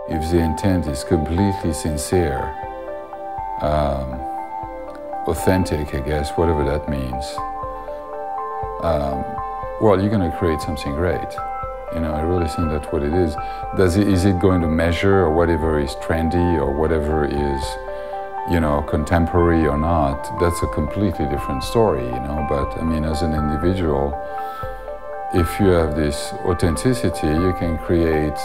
if the intent is completely sincere, authentic, I guess, whatever that means, well, you're going to create something great. You know, I really think that's what it is. Is it going to measure or whatever is trendy or whatever is, you know, contemporary or not? That's a completely different story, you know. But I mean, as an individual, if you have this authenticity, you can create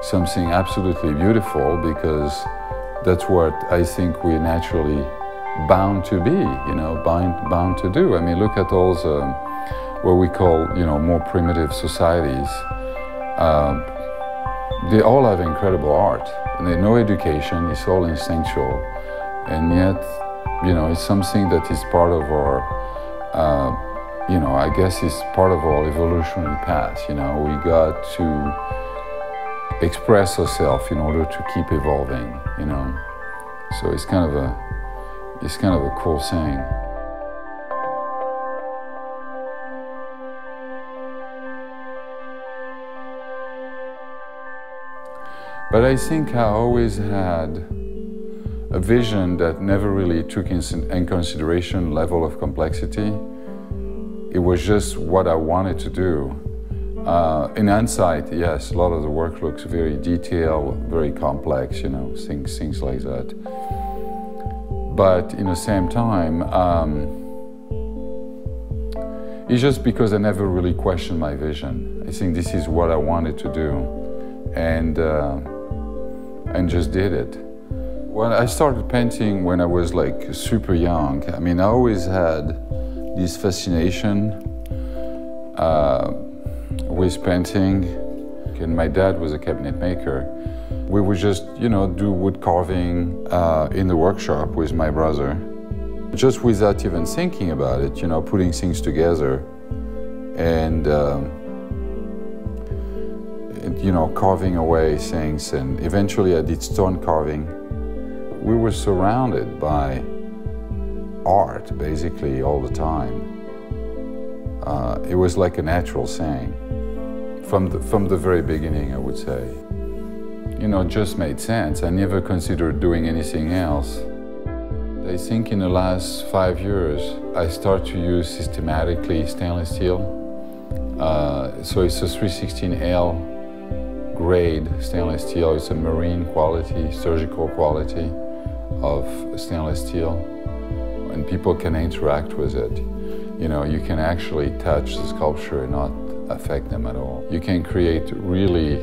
something absolutely beautiful, because that's what I think we're naturally bound to be, you know, bound to do. I mean, look at all the, what we call, you know, more primitive societies. They all have incredible art, and they know education, it's all instinctual, and yet, you know, it's something that is part of our, you know, I guess it's part of our evolutionary path. You know, we got to express ourselves in order to keep evolving, you know. So it's kind of a cool thing. But I think I always had a vision that never really took in consideration level of complexity. It was just what I wanted to do. In hindsight, yes, a lot of the work looks very detailed, very complex, you know, things like that. But in the same time, it's just because I never really questioned my vision. I think this is what I wanted to do, and just did it. When I started painting when I was like super young, I mean, I always had this fascination with painting. And my dad was a cabinet maker. We would just, you know, do wood carving in the workshop with my brother, just without even thinking about it, you know, putting things together and you know, carving away things, and eventually I did stone carving. We were surrounded by art basically all the time. It was like a natural thing from the very beginning, I would say. You know, it just made sense. I never considered doing anything else. I think in the last 5 years, I started to use systematically stainless steel. So it's a 316L grade stainless steel. It's a marine quality, surgical quality of stainless steel, and people can interact with it. You know, you can actually touch the sculpture and not affect them at all. You can create really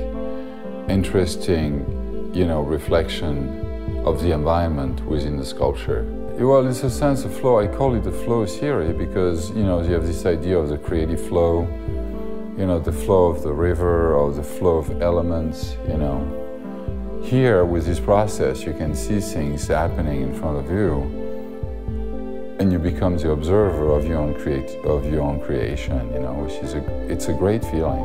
interesting, you know, reflection of the environment within the sculpture. Well, it's a sense of flow. I call it the flow theory because, you know, you have this idea of the creative flow, you know, the flow of the river or the flow of elements, you know. Here, with this process, you can see things happening in front of you, and you become the observer of your own creation, you know, which is it's a great feeling.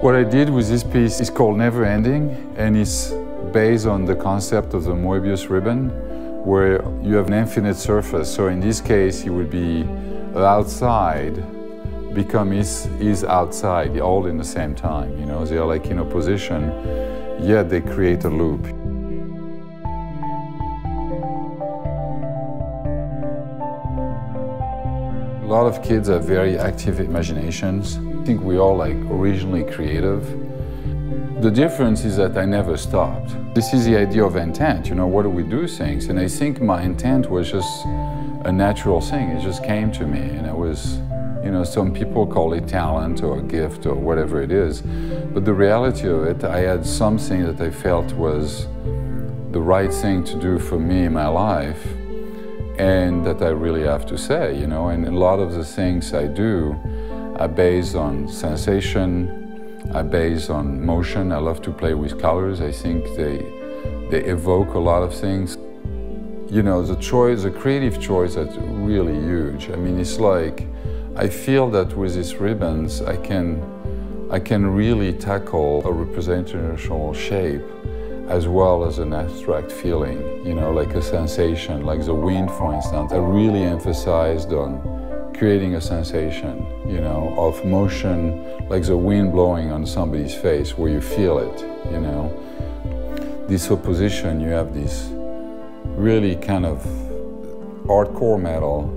What I did with this piece is called Never Ending, and it's based on the concept of the Moebius ribbon, where you have an infinite surface. So in this case, it would be outside become is outside, all in the same time. You know, they are like in opposition, yet they create a loop. A lot of kids have very active imaginations. I think we all like originally creative. The difference is that I never stopped. This is the idea of intent, you know, what do we do things? And I think my intent was just a natural thing. It just came to me, and it was, you know, some people call it talent or a gift or whatever it is. But the reality of it, I had something that I felt was the right thing to do for me in my life, and that I really have to say, you know. And a lot of the things I do are based on sensation, are based on motion. I love to play with colors. I think they evoke a lot of things. You know, the choice, the creative choice, that's really huge. I mean, it's like, I feel that with these ribbons, I can really tackle a representational shape as well as an abstract feeling, you know, like a sensation, like the wind, for instance. I really emphasized on creating a sensation, you know, of motion, like the wind blowing on somebody's face where you feel it, you know. This opposition, you have this really kind of hardcore metal,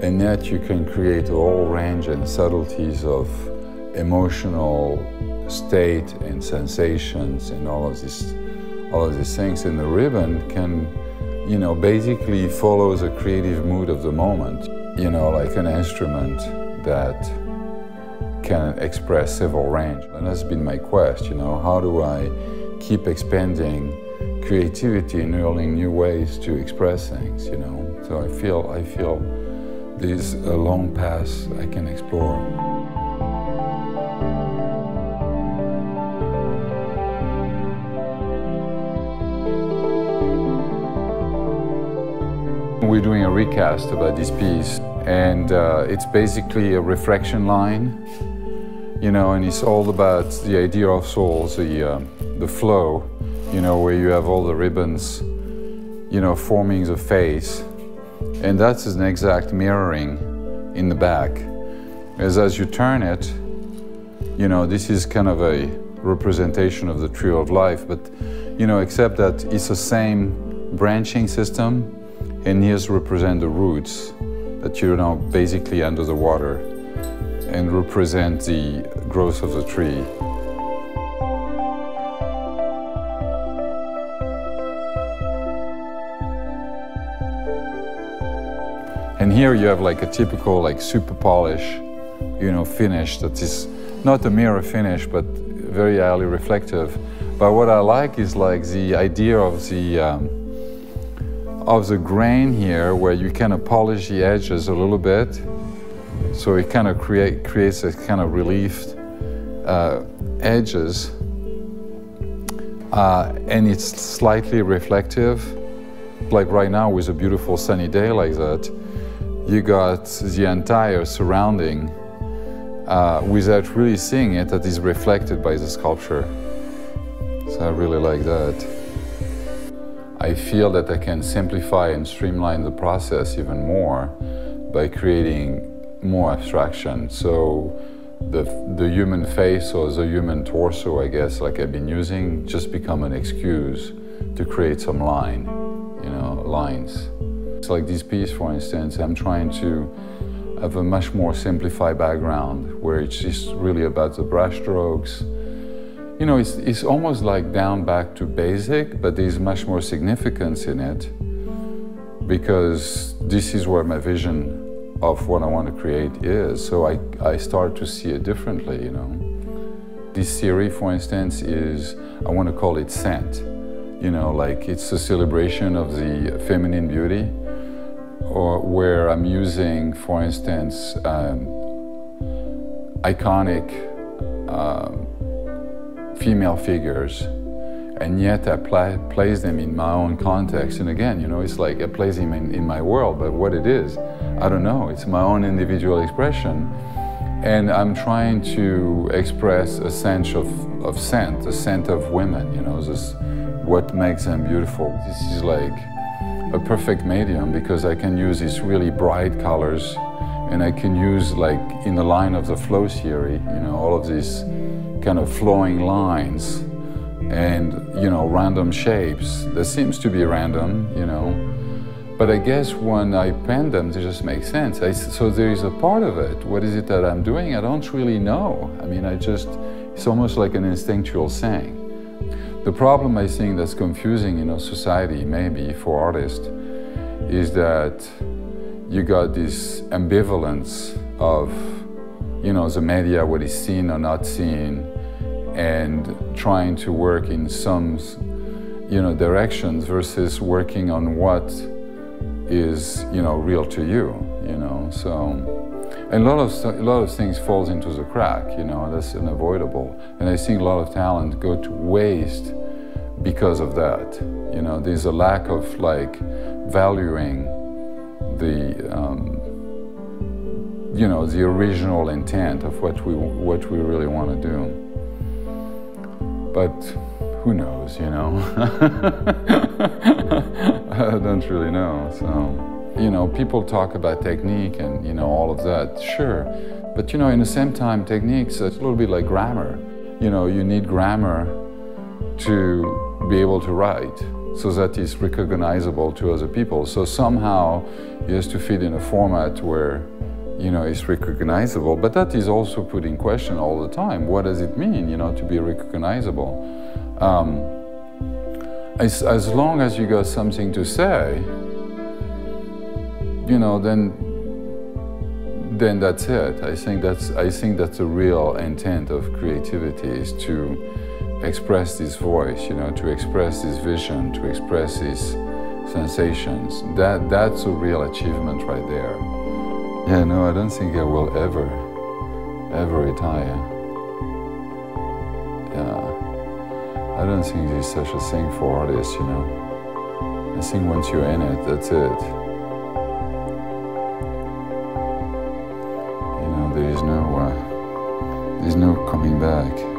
and yet you can create a whole range and subtleties of emotional state and sensations and all of these things. And the ribbon can, you know, basically follows a creative mood of the moment, you know, like an instrument that can express several range. And that's been my quest, you know, how do I keep expanding creativity and learning new ways to express things, you know. So I feel there's a long path I can explore. We're doing a recast about this piece, and it's basically a refraction line, you know, and it's all about the idea of souls, the flow, you know, where you have all the ribbons, you know, forming the face, and that's an exact mirroring in the back. As you turn it, you know, this is kind of a representation of the tree of life, but, you know, except that it's the same branching system. And here's represent the roots that you know basically under the water and represent the growth of the tree. And here you have like a typical like super polish, you know, finish that is not a mirror finish but very highly reflective. But what I like is like the idea of the grain here, where you kind of polish the edges a little bit, so it kind of creates a kind of relieved edges, and it's slightly reflective. Like right now with a beautiful sunny day like that, you got the entire surrounding without really seeing it, that is reflected by the sculpture. So I really like that. I feel that I can simplify and streamline the process even more by creating more abstraction. So the human face or the human torso, I guess, like I've been using, just become an excuse to create some line, you know, lines. It's like this piece, for instance, I'm trying to have a much more simplified background where it's just really about the brush strokes. You know, it's almost like down back to basic, but there's much more significance in it because this is where my vision of what I want to create is. So I start to see it differently, you know. This series, for instance, is, I want to call it scent. You know, like it's a celebration of the feminine beauty, or where I'm using, for instance, iconic female figures, and yet I place them in my own context. And again, you know, it's like I place them in my world, but what it is, I don't know. It's my own individual expression. And I'm trying to express a sense of scent, a scent of women, you know, this, what makes them beautiful. This is like a perfect medium because I can use these really bright colors, and I can use, like in the line of the flow theory, you know, all of these kind of flowing lines and, you know, random shapes. That seems to be random, you know, but I guess when I pen them, they just make sense. So there is a part of it. What is it that I'm doing? I don't really know. I mean, it's almost like an instinctual thing. The problem I think that's confusing in our society, maybe for artists, is that you got this ambivalence of, you know, the media, what is seen or not seen, and trying to work in some, you know, directions versus working on what is, you know, real to you, you know. So, and a lot of things falls into the crack, you know, that's unavoidable. And I think a lot of talent go to waste because of that. You know, there's a lack of like valuing the, you know, the original intent of what we really want to do. But who knows, you know? I don't really know, so. you know, people talk about technique and, you know, all of that, sure. But, you know, in the same time, techniques, it's a little bit like grammar. You know, you need grammar to be able to write so that it's recognizable to other people. So somehow it has to fit in a format where, you know, it's recognizable. But that is also put in question all the time. What does it mean, you know, to be recognizable? As long as you got something to say, you know, then that's it. I think that's the real intent of creativity, is to express this voice, you know, to express this vision, to express these sensations. That's a real achievement right there. Yeah, no, I don't think I will ever retire. Yeah, I don't think there's such a thing for artists, you know. I think once you're in it, that's it. You know, there's no coming back.